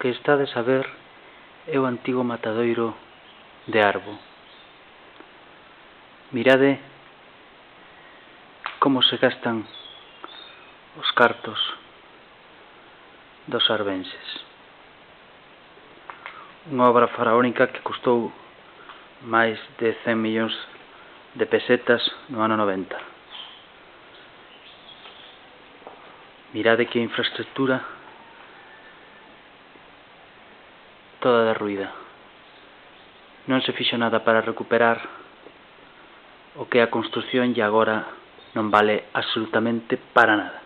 que estades a ver é o antigo matadoiro de Arbo. Mirade como se gastan os cartos dos arbenses. Unha obra faraónica que custou máis de 100 millóns de pesetas no ano 90. Mirade que infraestructura toda derruída. Non se fixo nada para recuperar o que a construción e agora non vale absolutamente para nada.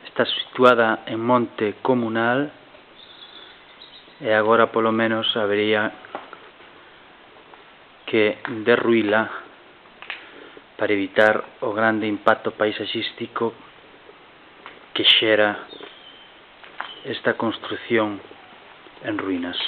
Está situada en monte comunal e agora polo menos habería que derruíla para evitar o grande impacto paisaxístico que xera esta construción en ruínas.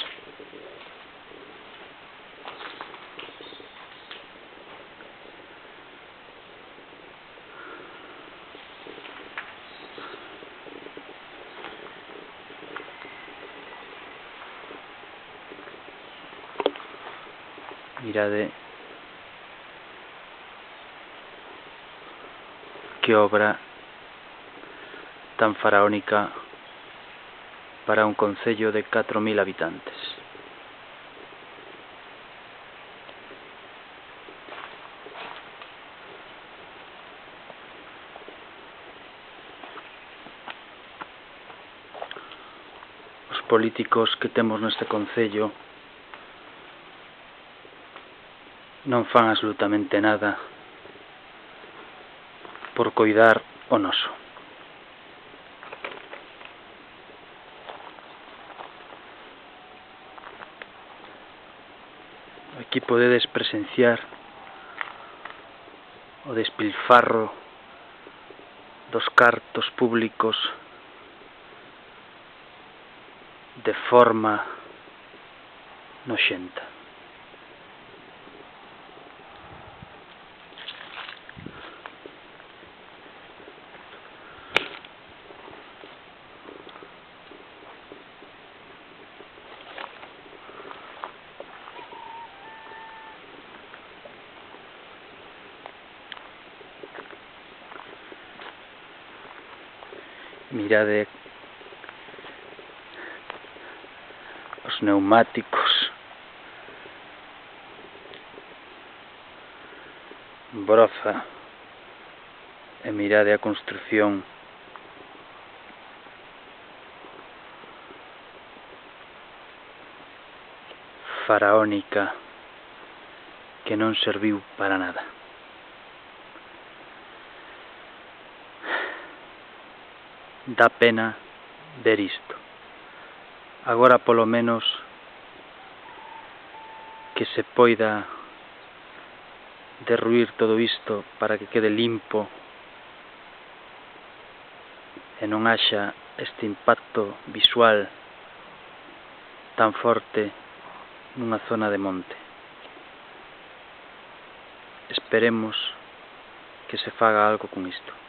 Mirade que obra tan faraónica para un concello de 4.000 habitantes. Os políticos que temos neste concello non fan absolutamente nada por coidar o noso. Aquí podedes presenciar o despilfarro dos cartos públicos de forma noxenta. Mirade os neumáticos, broza, e mirade a construción faraónica que non serviu para nada. Dá pena ver isto. Agora polo menos que se poida derruir todo isto para que quede limpo e non haxa este impacto visual tan forte nunha zona de monte. Esperemos que se faga algo con isto.